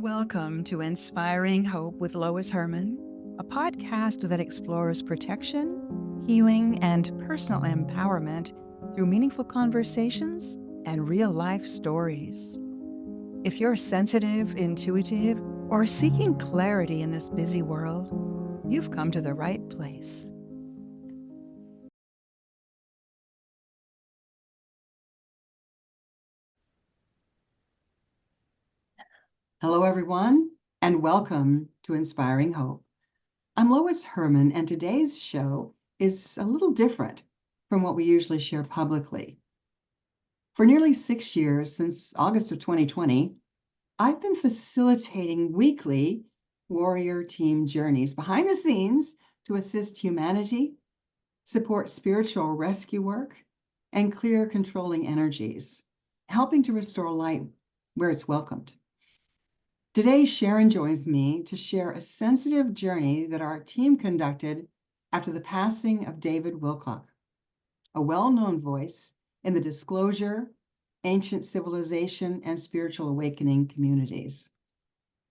Welcome to Inspiring Hope with Lois Hermann, a podcast that explores protection, healing, and personal empowerment through meaningful conversations and real-life stories. If you're sensitive, intuitive, or seeking clarity in this busy world, you've come to the right place. Hello, everyone, and welcome to Inspiring Hope. I'm Lois Hermann, and today's show is a little different from what we usually share publicly. For nearly 6 years, since August of 2020, I've been facilitating weekly warrior team journeys behind the scenes to assist humanity, support spiritual rescue work, and clear controlling energies, helping to restore light where it's welcomed. Today, Sharon joins me to share a sensitive journey that our team conducted after the passing of David Wilcock, a well-known voice in the disclosure, ancient civilization, and spiritual awakening communities.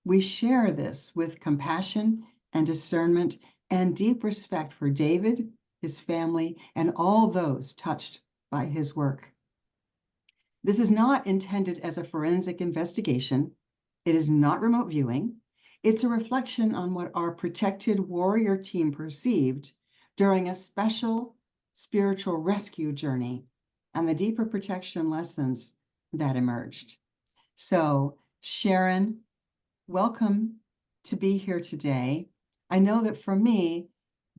We share this with compassion and discernment and deep respect for David, his family, and all those touched by his work. This is not intended as a forensic investigation. It is not remote viewing. It's a reflection on what our protected warrior team perceived during a special spiritual rescue journey and the deeper protection lessons that emerged. So, Sharon, welcome to be here today. I know that for me,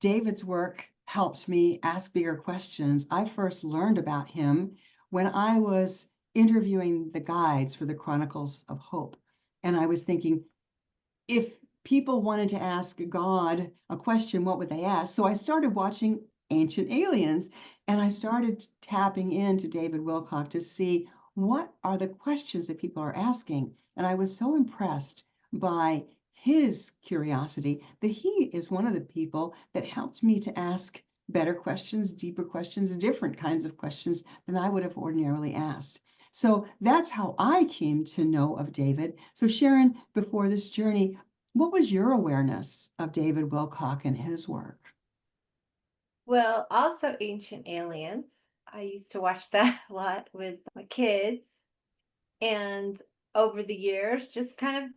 David's work helped me ask bigger questions. I first learned about him when I was interviewing the guides for the Chronicles of Hope. And I was thinking, if people wanted to ask God a question, what would they ask? So I started watching Ancient Aliens, and I started tapping into David Wilcock to see what are the questions that people are asking. And I was so impressed by his curiosity that he is one of the people that helped me to ask better questions, deeper questions, different kinds of questions than I would have ordinarily asked. So that's how I came to know of David. So Sharon, before this journey, what was your awareness of David Wilcock and his work? Well, also Ancient Aliens. I used to watch that a lot with my kids. And over the years, just kind of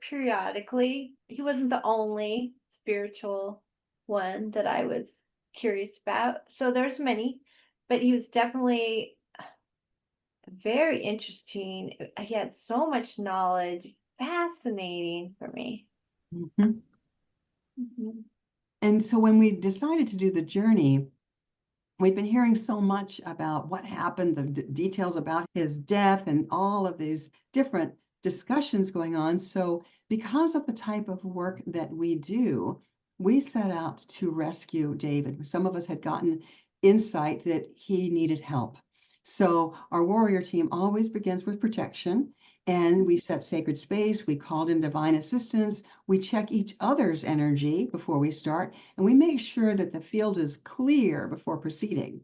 periodically, he wasn't the only spiritual one that I was curious about. So there's many, but he was definitely very interesting. He had so much knowledge, fascinating for me. Mm-hmm. Mhm. And so when we decided to do the journey, we've been hearing so much about what happened, the details about his death, and all of these different discussions going on. So because of the type of work that we do, we set out to rescue David. Some of us had gotten insight that he needed help. So our warrior team always begins with protection, and we set sacred space. We called in divine assistance. We check each other's energy before we start, and we make sure that the field is clear before proceeding.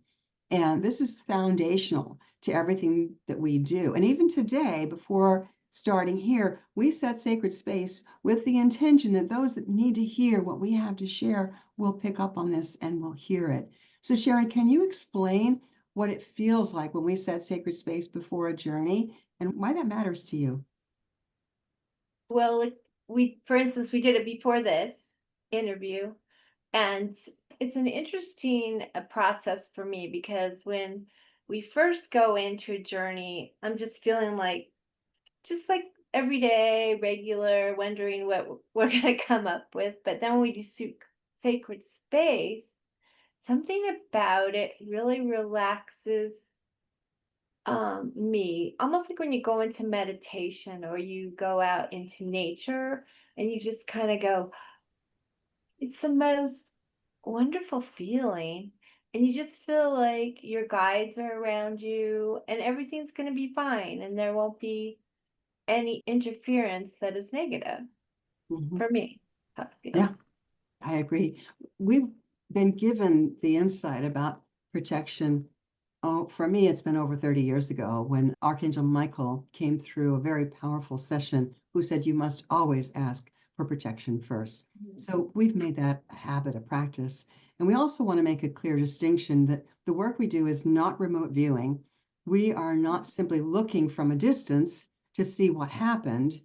And this is foundational to everything that we do. And even today, before starting here, we set sacred space with the intention that those that need to hear what we have to share will pick up on this and will hear it. So Sharon, can you explain what it feels like when we set sacred space before a journey and why that matters to you? Well, for instance, we did it before this interview, and it's an interesting process for me because when we first go into a journey, I'm just feeling just like everyday, regular, wondering what we're going to come up with. But then when we do sacred space, something about it really relaxes me, almost like when you go into meditation or you go out into nature and you just kind of go, it's the most wonderful feeling. And you just feel like your guides are around you and everything's going to be fine and there won't be any interference that is negative Mhm. for me. How it Yeah, feels. I agree. We've been given the insight about protection Oh, for me, it's been over 30 years ago when Archangel Michael came through a very powerful session who said, you must always ask for protection first. So we've made that a habit, a practice. And we also want to make a clear distinction that the work we do is not remote viewing. We are not simply looking from a distance to see what happened.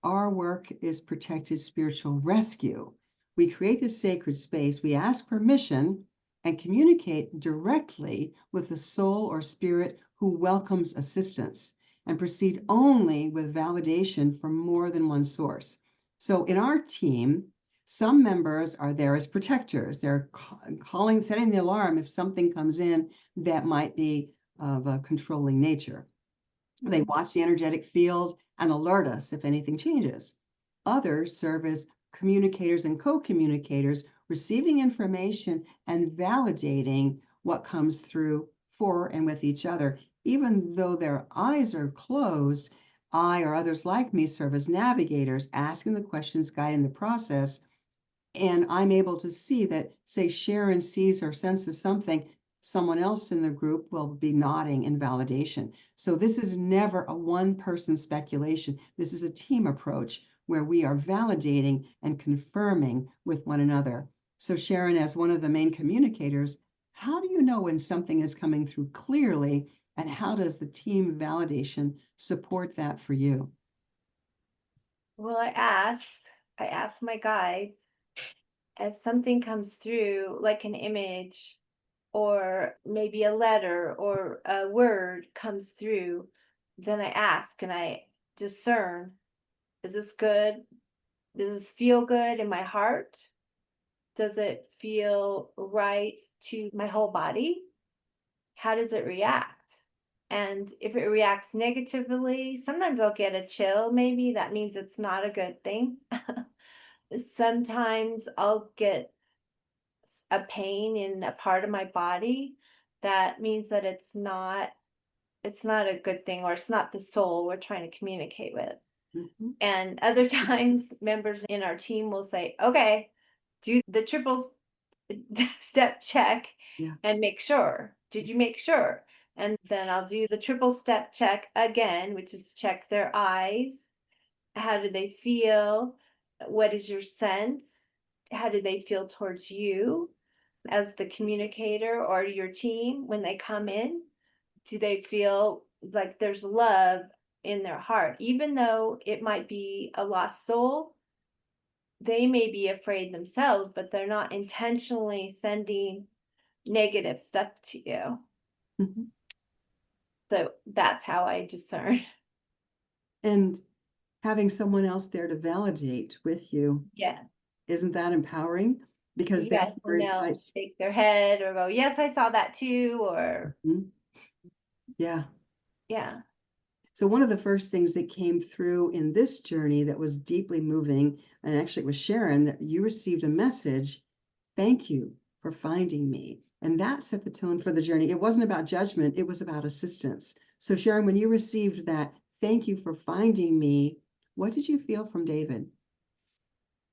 Our work is protected spiritual rescue. We create this sacred space, we ask permission and communicate directly with the soul or spirit who welcomes assistance and proceed only with validation from more than one source. So in our team, some members are there as protectors. They're calling, setting the alarm if something comes in that might be of a controlling nature. They watch the energetic field and alert us if anything changes. Others serve as communicators and co-communicators, receiving information and validating what comes through for and with each other. Even though their eyes are closed, I or others like me serve as navigators, asking the questions, guiding the process. And I'm able to see that, say, Sharon sees or senses something, someone else in the group will be nodding in validation. So this is never a one-person speculation. This is a team approach where we are validating and confirming with one another. So Sharon, as one of the main communicators, how do you know when something is coming through clearly, and how does the team validation support that for you? Well, I ask my guides if something comes through, like an image or maybe a letter or a word comes through, then I ask and I discern, is this good? Does this feel good in my heart? Does it feel right to my whole body? How does it react? And if it reacts negatively, sometimes I'll get a chill, maybe that means it's not a good thing. Sometimes I'll get a pain in a part of my body. That means that it's not a good thing, or it's not the soul we're trying to communicate with. Mhm. And other times members in our team will say, okay, do the triple step check Yeah. and make sure. Did you make sure? And then I'll do the triple step check again, which is check their eyes. How do they feel? What is your sense? How do they feel towards you as the communicator or your team when they come in? Do they feel like there's love in their heart? Even though it might be a lost soul, they may be afraid themselves, but they're not intentionally sending negative stuff to you. Mhm. So that's how I discern. And having someone else there to validate with you, Yeah. isn't that empowering? Because Yes. therefore And it's they'll like, shake their head or go, yes, I saw that too. Or, mhm, yeah. yeah. So one of the first things that came through in this journey that was deeply moving, and actually it was Sharon, that you received a message, thank you for finding me. And that set the tone for the journey. It wasn't about judgment, it was about assistance. So Sharon, when you received that, thank you for finding me, what did you feel from David?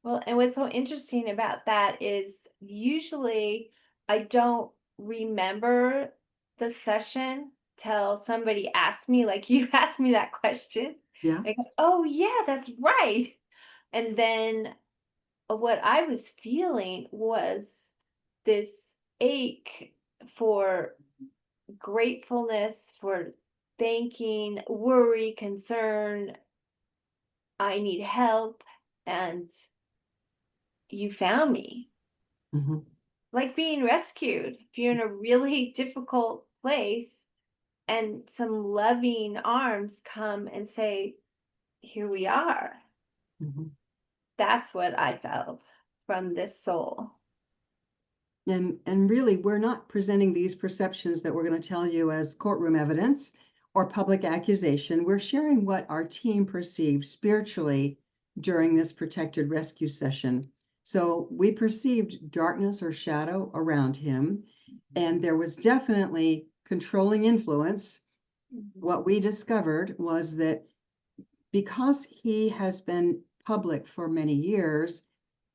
Well, and what's so interesting about that is usually I don't remember the session till somebody asks me, like you asked me that question. Yeah. I go, oh, yeah, that's right. And then what I was feeling was this ache for gratefulness, for thanking, worry, concern. I need help. And you found me. Mhm. Like being rescued. If you're in a really difficult place and some loving arms come and say, here we are. Mhm. That's what I felt from this soul. And really, we're not presenting these perceptions that we're going to tell you as courtroom evidence or public accusation. We're sharing what our team perceived spiritually during this protected rescue session. So we perceived darkness or shadow around him, and there was definitely controlling influence. What we discovered was that because he has been public for many years,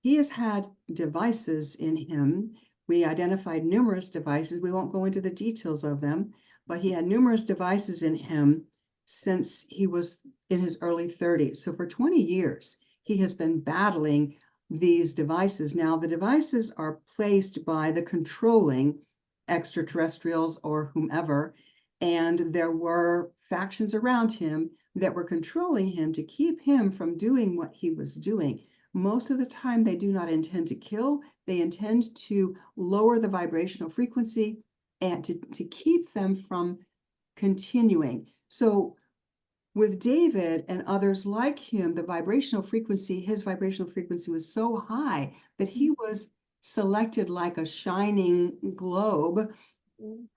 he has had devices in him. We identified numerous devices. We won't go into the details of them, but he had numerous devices in him since he was in his early 30s. So for 20 years, he has been battling these devices. Now, the devices are placed by the controlling extraterrestrials or whomever, and there were factions around him that were controlling him to keep him from doing what he was doing. Most of the time, they do not intend to kill. They intend to lower the vibrational frequency and to keep them from continuing. So with David and others like him, his vibrational frequency was so high that he was selected like a shining globe.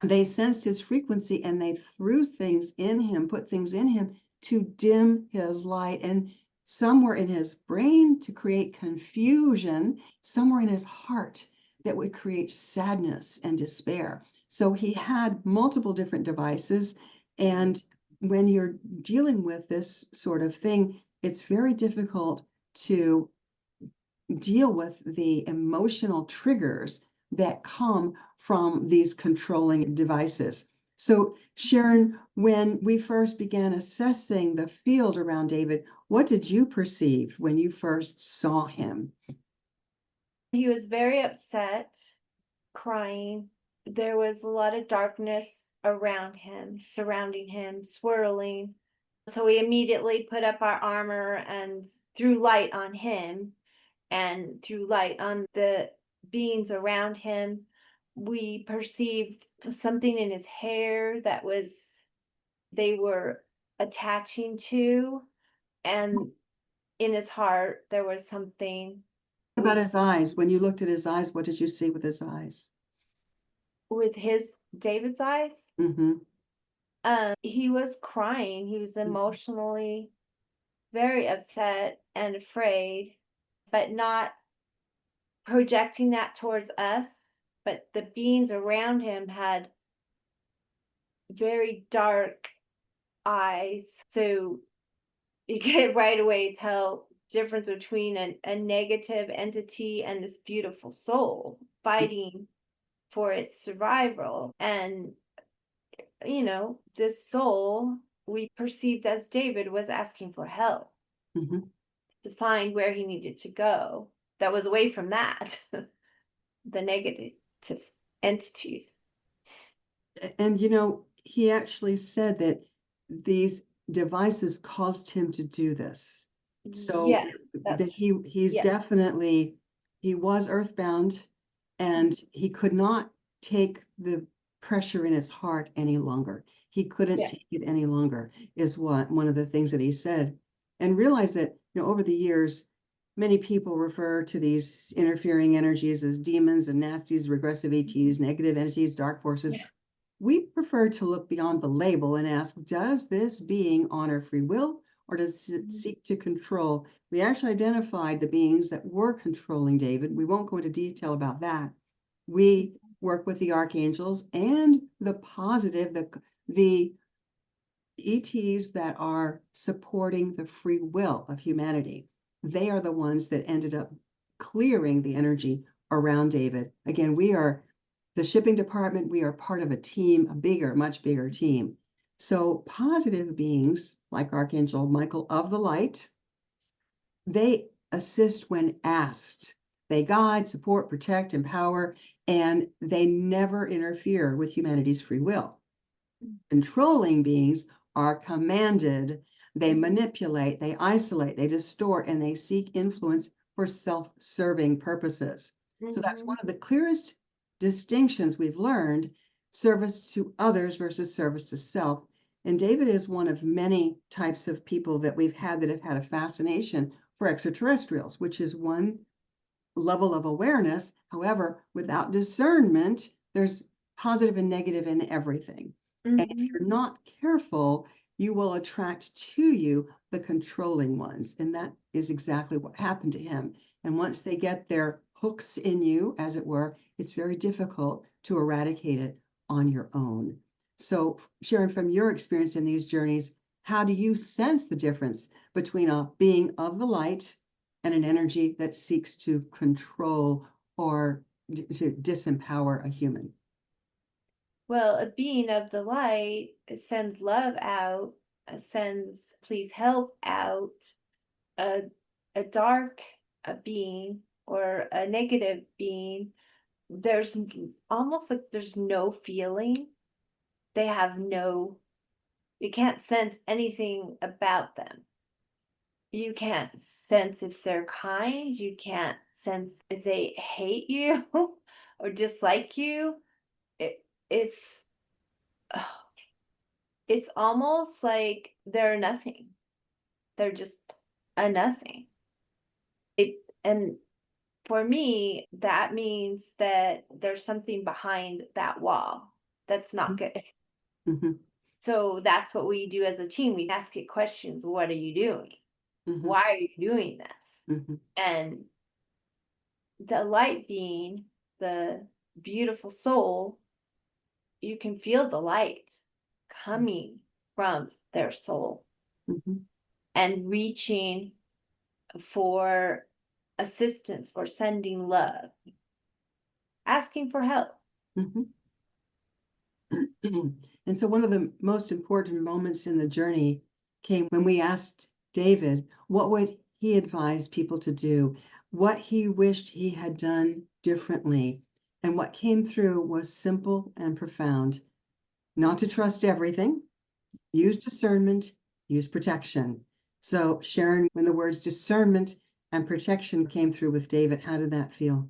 They sensed his frequency and they threw things in him, put things in him to dim his light, and somewhere in his brain to create confusion, somewhere in his heart that would create sadness and despair. So he had multiple different devices. And when you're dealing with this sort of thing, it's very difficult to deal with the emotional triggers that come from these controlling devices. So, Sharon, when we first began assessing the field around David, what did you perceive when you first saw him? He was very upset, crying. There was a lot of darkness around him, surrounding him, swirling. So we immediately put up our armor and threw light on him and threw light on the beings around him. We perceived something in his hair that they were attaching to, and in his heart there was something. What about his eyes? When you looked at his eyes, what did you see with his eyes? With his David's eyes, Mm-hmm. he was crying. He was emotionally very upset and afraid, but not projecting that towards us. But the beings around him had very dark eyes. So you could right away tell difference between a negative entity and this beautiful soul fighting for its survival. And this soul we perceived as David was asking for help Mm-hmm. to find where he needed to go that was away from that, the negative entities. And he actually said that these devices caused him to do this. So Yeah, that he's yeah. definitely, he was earthbound and he could not take the pressure in his heart any longer. He couldn't Yeah. take it any longer, is one of the things that he said. And realize that, over the years, many people refer to these interfering energies as demons and nasties, regressive ETs, negative entities, dark forces. Yeah. We prefer to look beyond the label and ask, does this being honor free will, or does it seek to control? We actually identified the beings that were controlling David. We won't go into detail about that. We work with the archangels and the positive, the ETs that are supporting the free will of humanity. They are the ones that ended up clearing the energy around David. Again, we are the shipping department. We are part of a team, a bigger, much bigger team. So positive beings like Archangel Michael of the Light, they assist when asked. They guide, support, protect, empower, and they never interfere with humanity's free will. Controlling beings are commanded. They manipulate, they isolate, they distort, and they seek influence for self-serving purposes. So that's one of the clearest distinctions we've learned: service to others versus service to self. And David is one of many types of people that we've had that have had a fascination for extraterrestrials, which is one level of awareness. However, without discernment, there's positive and negative in everything. And if you're not careful, you will attract to you the controlling ones. And that is exactly what happened to him. And once they get their hooks in you, as it were, it's very difficult to eradicate it on your own. So, Sharon, from your experience in these journeys, how do you sense the difference between a being of the light and an energy that seeks to control or to disempower a human? Well, a being of the light sends love out, sends please help out. A a dark a being or a negative being, there's almost like there's no feeling. They have no, you can't sense anything about them. You can't sense if they're kind. You can't sense if they hate you or dislike you. It's it's almost like they're nothing. They're just a nothing. And for me, that means that there's something behind that wall that's not good. Mm-hmm. So that's what we do as a team. We ask it questions. What are you doing? Mm-hmm. Why are you doing this? Mm-hmm. And the light being, the beautiful soul, you can feel the light coming from their soul Mm-hmm. and reaching for assistance or sending love, asking for help. Mm-hmm. And so one of the most important moments in the journey came when we asked David what would he advise people to do, what he wished he had done differently. And what came through was simple and profound. Not to trust everything, use discernment, use protection. So Sharon, when the words discernment and protection came through with David, how did that feel?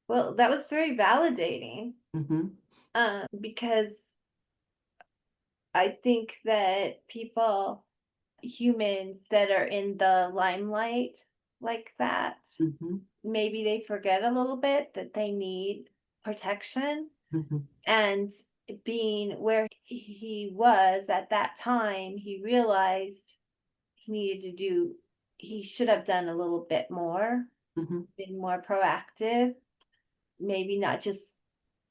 Well, that was very validating Mm-hmm. because I think that people, humans that are in the limelight like that, Mm-hmm. maybe they forget a little bit that they need protection. Mm-hmm. And being where he was at that time, he realized he needed to do, he should have done a little bit more, Mm-hmm. been more proactive, maybe not just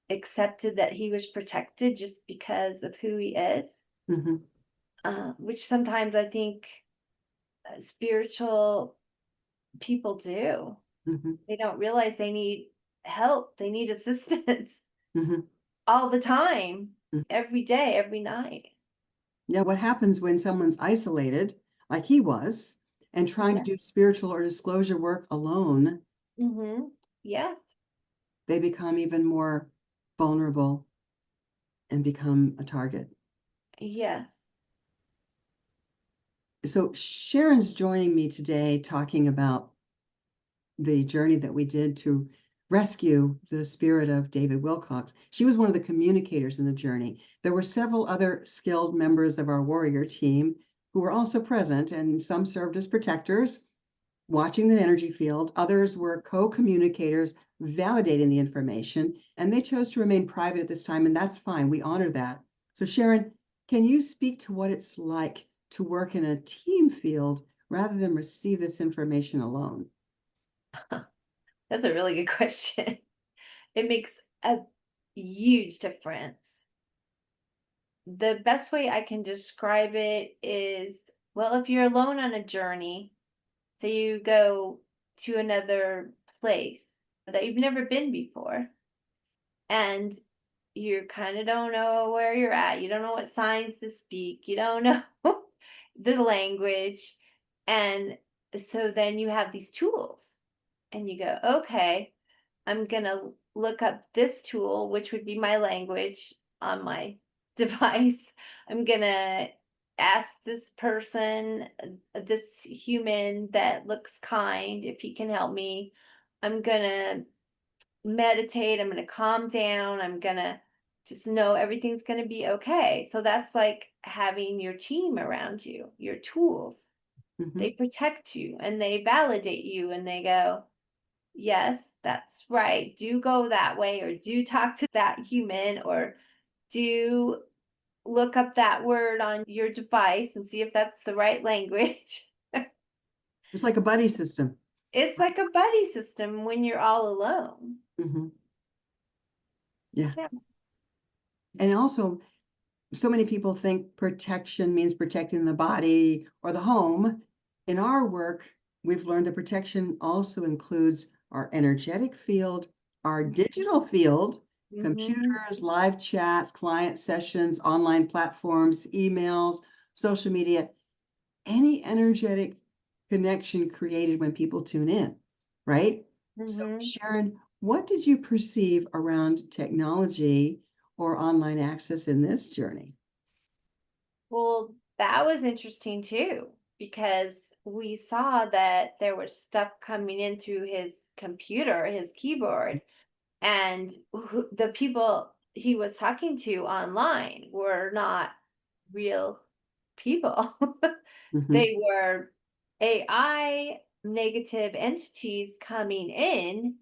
accepted that he was protected just because of who he is, Mm-hmm. which sometimes I think spiritual people do. Mm-hmm. They don't realize they need help, they need assistance Mm-hmm. all the time, every day, every night. Yeah, what happens when someone's isolated, like he was, and trying to Yeah. do spiritual or disclosure work alone, Yes. they become even more vulnerable and become a target. Yes. So Sharon's joining me today talking about the journey that we did to rescue the spirit of David Wilcock. She was one of the communicators in the journey. There were several other skilled members of our warrior team who were also present, and some served as protectors, watching the energy field. Others were co-communicators, validating the information, and they chose to remain private at this time, and that's fine. We honor that. So Sharon, can you speak to what it's like to work in a team field rather than receive this information alone? That's a really good question. It makes a huge difference. The best way I can describe it is, well, if you're alone on a journey, so you go to another place that you've never been before, and you kind of don't know where you're at. You don't know what signs to speak. You don't know the language. And so then you have these tools and you go, okay, I'm going to look up this tool, which would be my language on my device. I'm going to ask this person, this human that looks kind, if he can help me. I'm going to meditate. I'm going to calm down. I'm going to just know everything's going to be okay. So that's like having your team around you, your tools. Mm-hmm. They protect you and they validate you and they go, yes, that's right. Do go that way, or do talk to that human, or do look up that word on your device and see if that's the right language. It's like a buddy system. It's like a buddy system when you're all alone. Mm-hmm. Yeah. Yeah. And also, so many people think protection means protecting the body or the home. In our work, we've learned that protection also includes our energetic field, our digital field, computers, live chats, client sessions, online platforms, emails, social media, any energetic connection created when people tune in, right? So, Sharon, what did you perceive around technology or online access in this journey? Well, that was interesting too, because we saw that there was stuff coming in through his computer, his keyboard, and the people he was talking to online were not real people. Mm-hmm. They were AI negative entities coming in,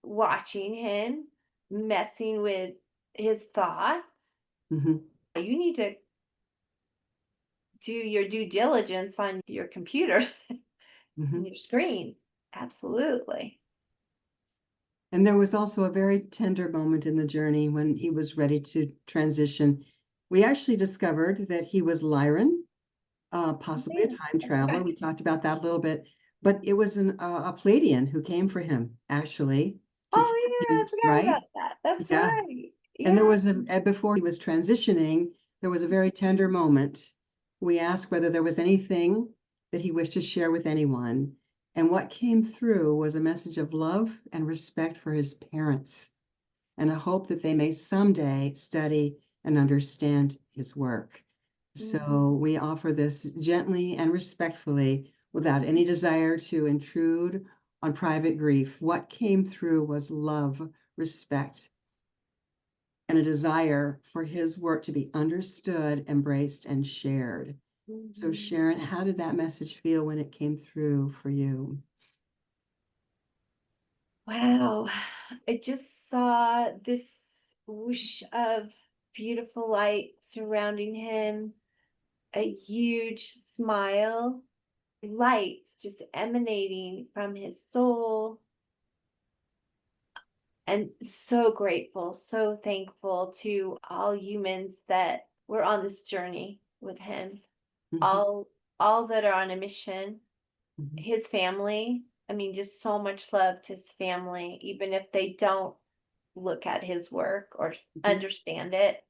watching him, messing with his thoughts. Mm-hmm. You need to do your due diligence on your computers Mm-hmm. and your screens. Absolutely. And there was also a very tender moment in the journey when he was ready to transition. We actually discovered that he was Lyran, possibly a Yeah. time traveler. We talked about that a little bit, but it was a Palladian who came for him, actually, to take Oh yeah, I him, forgot right? about that. That's Yeah. right. And there Yeah. was before he was transitioning, there was a very tender moment. We asked whether there was anything that he wished to share with anyone. And what came through was a message of love and respect for his parents and a hope that they may someday study and understand his work. So we offer this gently and respectfully without any desire to intrude on private grief. What came through was love, respect, and a desire for his work to be understood, embraced, and shared. So, Sharon, how did that message feel when it came through for you? Wow. I just saw this whoosh of beautiful light surrounding him, a huge smile, light just emanating from his soul. And so grateful, so thankful to all humans that were on this journey with him. Mhm, All that are on a mission, mhm, his family. I mean, just so much love to his family, even if they don't look at his work or mhm, understand it.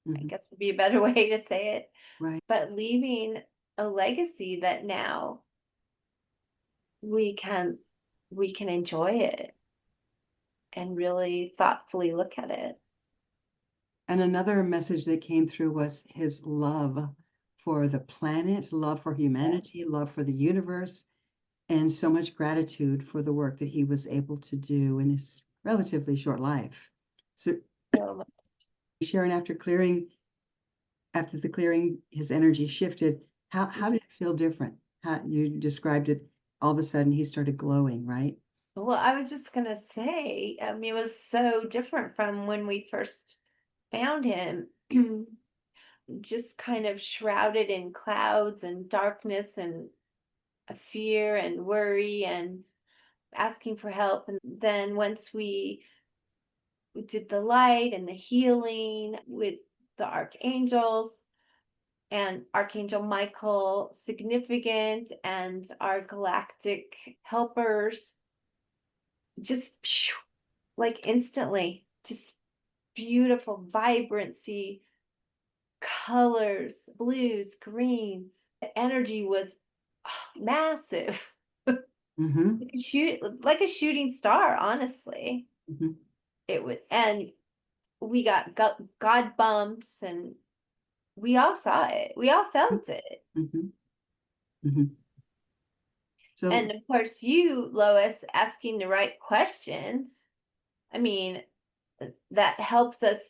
I mhm. guess would be a better way to say it. Right. But leaving a legacy that now we can we can enjoy it and really thoughtfully look at it. And another message that came through was his love for the planet, love for Yeah. humanity, love for the universe, and so much gratitude for the work that he was able to do in his relatively short life. So, So much. Sharon, after the clearing, his energy shifted. How did it feel different? How you described it, all of a sudden he started glowing, right? Well, I was just gonna say, I mean, it was so different from when we first found him. Just kind of shrouded in clouds and darkness and a fear and worry and asking for help. And then once we did the light and the healing with the archangels and Archangel Michael, significant, and our galactic helpers, just phew, like instantly, just beautiful vibrancy, colors, blues, greens. The energy was massive. Mm-hmm. Like a shooting star, honestly. Mm-hmm. It would, and we got God bumps, and we all saw it. We all felt it. Mm-hmm. Mm-hmm. So, And of course, you, Lois, asking the right questions. I mean, that helps us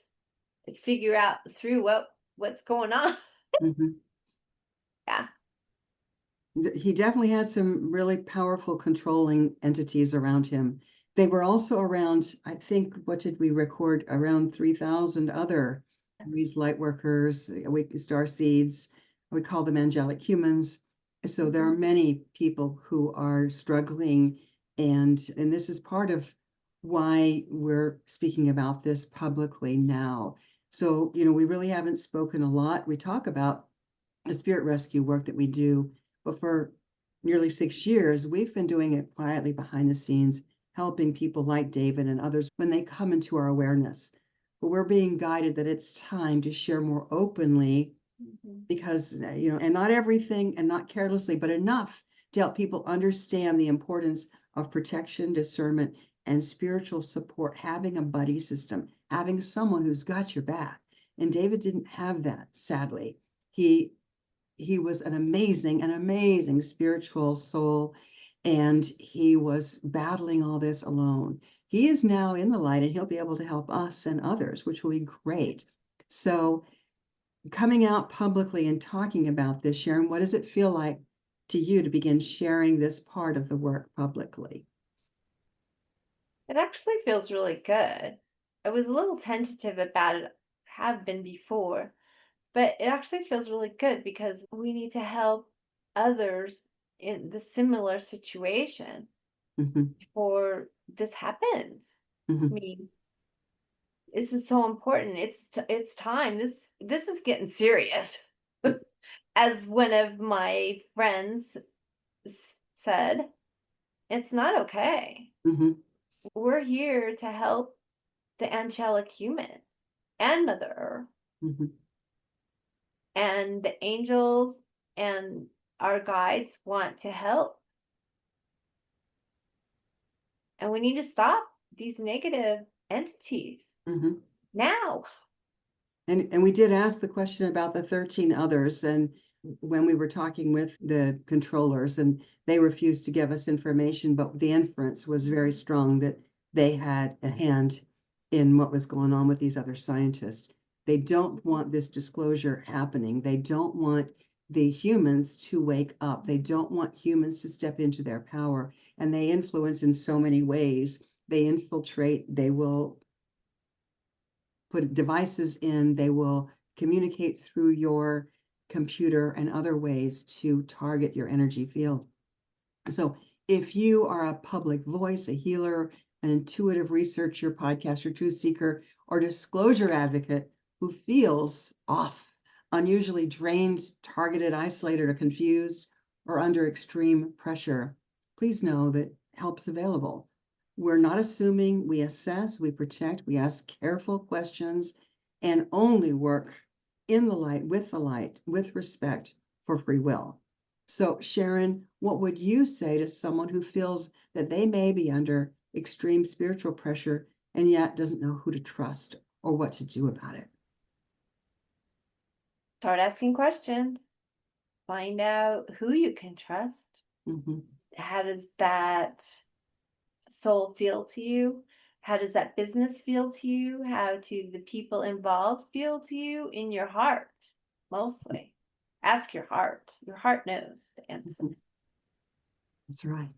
figure out through what's going on. mhm. Yeah. He definitely had some really powerful controlling entities around him. They were also around, I think, what did we record? Around 3,000 other these light workers, star seeds. We call them angelic humans. So there are many people who are struggling, and this is part of why we're speaking about this publicly now. So, we really haven't spoken a lot. We talk about the spirit rescue work that we do, but for nearly 6 years, we've been doing it quietly behind the scenes, helping people like David and others when they come into our awareness. but we're being guided that it's time to share more openly because, and not everything and not carelessly, but enough to help people understand the importance of protection, discernment, and spiritual support, having a buddy system, having someone who's got your back. And David didn't have that, sadly. He was an amazing spiritual soul, and he was battling all this alone. He is now in the light, and he'll be able to help us and others, which will be great. So coming out publicly and talking about this, Sharon, what does it feel like to you to begin sharing this part of the work publicly? It actually feels really good. I was a little tentative about it, have been before, but it actually feels really good because we need to help others in the similar situation Mm-hmm. before this happens. Mm-hmm. I mean, this is so important. It's time. This is getting serious. As one of my friends said, it's not okay. Mm-hmm. We're here to help the angelic human and Mother Earth Mm-hmm. and the angels and our guides want to help. And we need to stop these negative entities Mm-hmm. now. And we did ask the question about the 13 others, and when we were talking with the controllers, and they refused to give us information, but the inference was very strong that they had a hand in what was going on with these other scientists. They don't want this disclosure happening. They don't want the humans to wake up. They don't want humans to step into their power, and they influence in so many ways. They infiltrate, they will put devices in, they will communicate through your computer and other ways to target your energy field. So if you are a public voice, a healer, an intuitive researcher, podcaster, truth seeker, or disclosure advocate who feels off, unusually drained, targeted, isolated, or confused, or under extreme pressure, please know that help is available. We're not assuming, we assess, we protect, we ask careful questions, and only work in the light, with respect for free will. So, Sharon, what would you say to someone who feels that they may be under extreme spiritual pressure and yet doesn't know who to trust or what to do about it? Start asking questions. Find out who you can trust. Mm-hmm. How does that soul feel to you? How does that business feel to you? How do the people involved feel to you in your heart? Mostly. Ask your heart. Your heart knows the answer. Mm-hmm. That's right.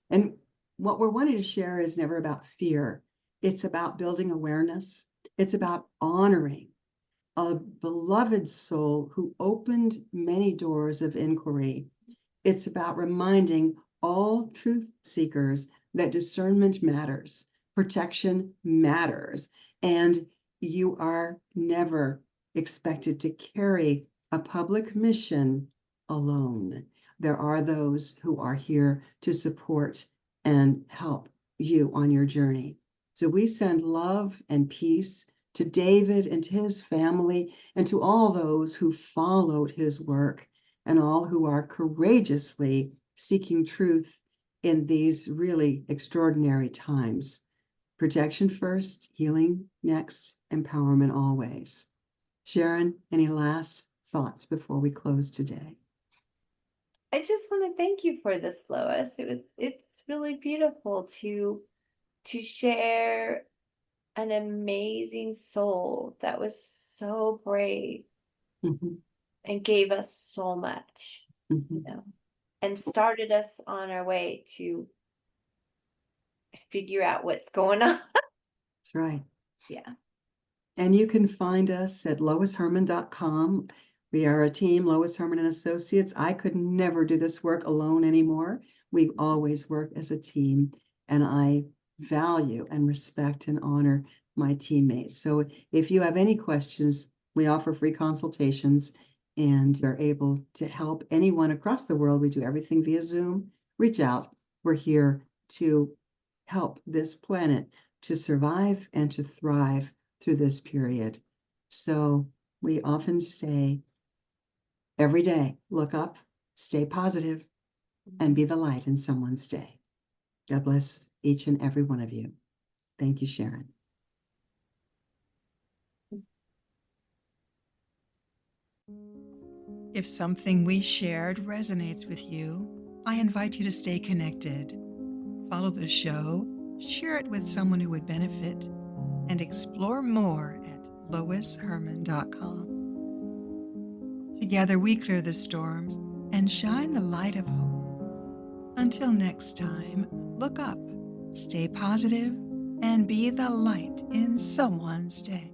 And what we're wanting to share is never about fear. It's about building awareness. It's about honoring a beloved soul who opened many doors of inquiry. It's about reminding all truth seekers that discernment matters, protection matters, and you are never expected to carry a public mission alone. There are those who are here to support and help you on your journey. So we send love and peace to David and to his family and to all those who followed his work and all who are courageously seeking truth in these really extraordinary times. Protection first, healing next, empowerment always. Sharon, any last thoughts before we close today? I just want to thank you for this, Lois. It's really beautiful to share an amazing soul that was so brave Mm-hmm. and gave us so much, Mm-hmm. and started us on our way to figure out what's going on. That's right. Yeah. And you can find us at loishermann.com. We are a team, Lois Hermann and Associates. I could never do this work alone anymore. We always work as a team, and I value and respect and honor my teammates. So if you have any questions, we offer free consultations and are able to help anyone across the world. We do everything via Zoom. Reach out. We're here to help this planet to survive and to thrive through this period. So we often say every day, look up, stay positive, and be the light in someone's day. God bless each and every one of you. Thank you, Sharon. If something we shared resonates with you, I invite you to stay connected. Follow the show, share it with someone who would benefit, and explore more at loishermann.com. Together we clear the storms and shine the light of hope. Until next time, look up, stay positive, and be the light in someone's day.